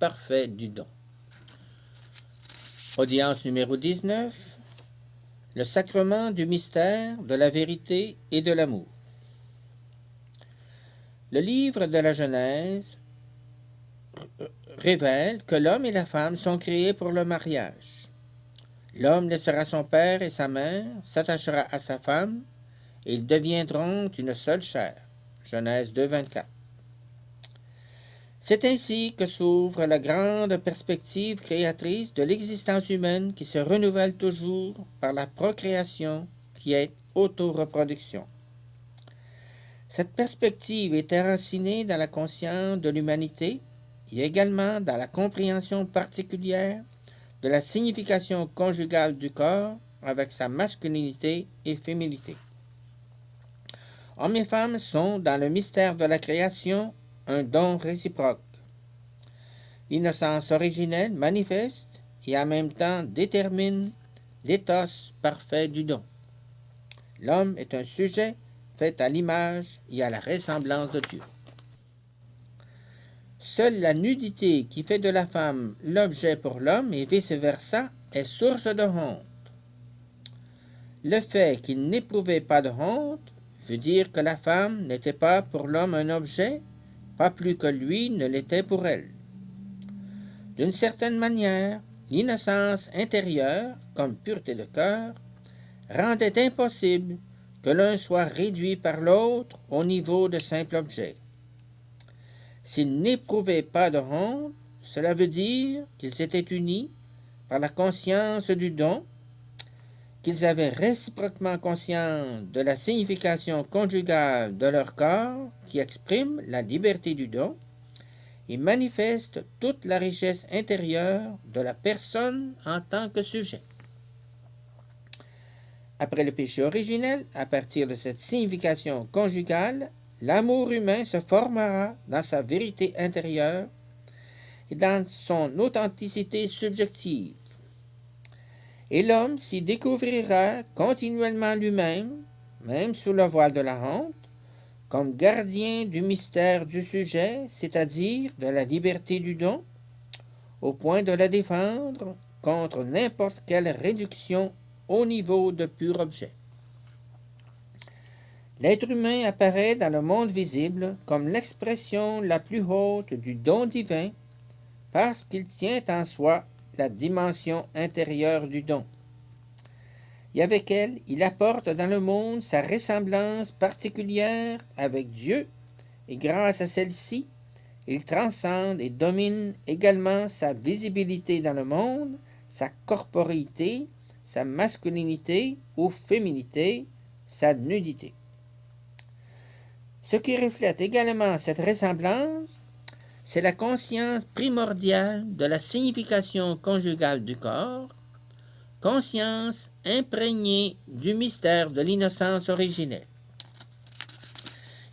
parfait du don. Audience numéro 19. Le sacrement du mystère de la vérité et de l'amour. Le livre de la Genèse révèle que l'homme et la femme sont créés pour le mariage. L'homme laissera son père et sa mère, s'attachera à sa femme, et ils deviendront une seule chair. Genèse 2, 24. C'est ainsi que s'ouvre la grande perspective créatrice de l'existence humaine qui se renouvelle toujours par la procréation qui est autoreproduction. Cette perspective est enracinée dans la conscience de l'humanité et également dans la compréhension particulière de la signification conjugale du corps avec sa masculinité et féminité. Hommes et femmes sont, dans le mystère de la création, un don réciproque. L'innocence originelle manifeste et en même temps détermine l'éthos parfait du don. L'homme est un sujet fait à l'image et à la ressemblance de Dieu. Seule la nudité qui fait de la femme l'objet pour l'homme et vice-versa est source de honte. Le fait qu'il n'éprouvait pas de honte veut dire que la femme n'était pas pour l'homme un objet, pas plus que lui ne l'était pour elle. D'une certaine manière, l'innocence intérieure, comme pureté de cœur, rendait impossible que l'un soit réduit par l'autre au niveau de simple objet. S'ils n'éprouvaient pas de honte, cela veut dire qu'ils étaient unis par la conscience du don, qu'ils avaient réciproquement conscience de la signification conjugale de leur corps qui exprime la liberté du don et manifeste toute la richesse intérieure de la personne en tant que sujet. Après le péché originel, à partir de cette signification conjugale, l'amour humain se formera dans sa vérité intérieure et dans son authenticité subjective. Et l'homme s'y découvrira continuellement lui-même, même sous le voile de la honte, comme gardien du mystère du sujet, c'est-à-dire de la liberté du don, au point de la défendre contre n'importe quelle réduction au niveau de pur objet. L'être humain apparaît dans le monde visible comme l'expression la plus haute du don divin parce qu'il tient en soi la dimension intérieure du don. Et avec elle, il apporte dans le monde sa ressemblance particulière avec Dieu, et grâce à celle-ci, il transcende et domine également sa visibilité dans le monde, sa corporéité, sa masculinité ou féminité, sa nudité. Ce qui reflète également cette ressemblance, c'est la conscience primordiale de la signification conjugale du corps, conscience imprégnée du mystère de l'innocence originelle.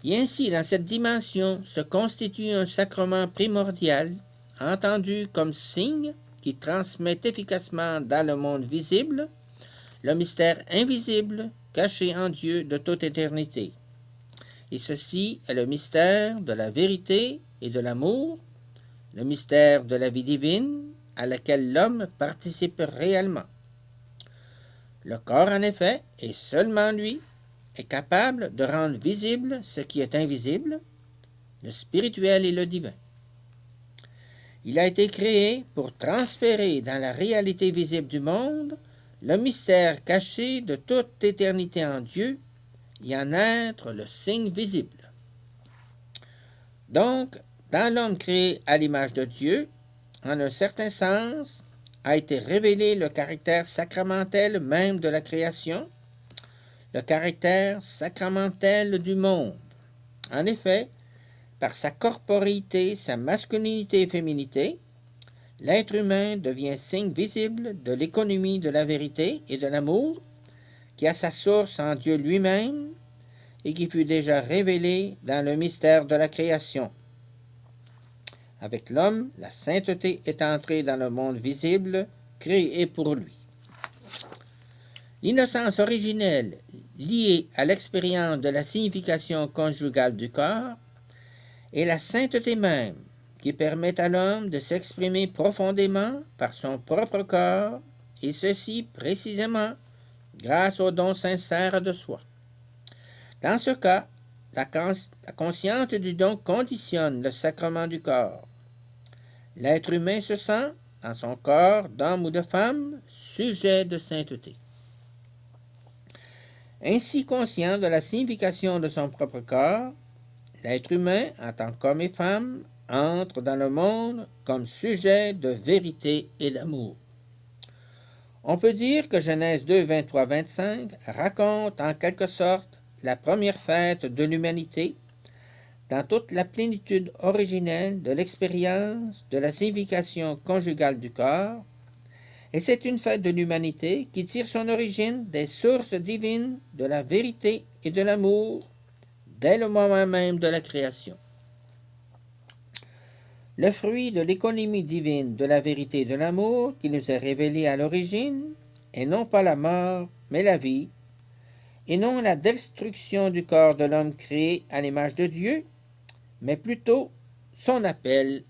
Et ainsi, dans cette dimension, se constitue un sacrement primordial, entendu comme signe qui transmet efficacement dans le monde visible le mystère invisible caché en Dieu de toute éternité. Et ceci est le mystère de la vérité et de l'amour, le mystère de la vie divine à laquelle l'homme participe réellement. Le corps, en effet, et seulement lui, est capable de rendre visible ce qui est invisible, le spirituel et le divin. Il a été créé pour transférer dans la réalité visible du monde le mystère caché de toute éternité en Dieu et en être le signe visible. Donc, dans l'homme créé à l'image de Dieu, en un certain sens, a été révélé le caractère sacramentel même de la création, le caractère sacramentel du monde. En effet, par sa corporéité, sa masculinité et féminité, l'être humain devient signe visible de l'économie de la vérité et de l'amour, qui a sa source en Dieu lui-même et qui fut déjà révélé dans le mystère de la création. Avec l'homme, la sainteté est entrée dans le monde visible, créé pour lui. L'innocence originelle, liée à l'expérience de la signification conjugale du corps, et la sainteté même, qui permet à l'homme de s'exprimer profondément par son propre corps, et ceci précisément grâce au don sincère de soi. Dans ce cas, la conscience du don conditionne le sacrement du corps. L'être humain se sent, dans son corps d'homme ou de femme, sujet de sainteté. Ainsi conscient de la signification de son propre corps, l'être humain, en tant qu'homme et femme, entre dans le monde comme sujet de vérité et d'amour. On peut dire que Genèse 2, 23-25 raconte en quelque sorte la première fête de l'humanité dans toute la plénitude originelle de l'expérience de la signification conjugale du corps, et c'est une fête de l'humanité qui tire son origine des sources divines de la vérité et de l'amour dès le moment même de la création. Le fruit de l'économie divine de la vérité et de l'amour qui nous est révélé à l'origine est non pas la mort, mais la vie, et non la destruction du corps de l'homme créé à l'image de Dieu, mais plutôt son appel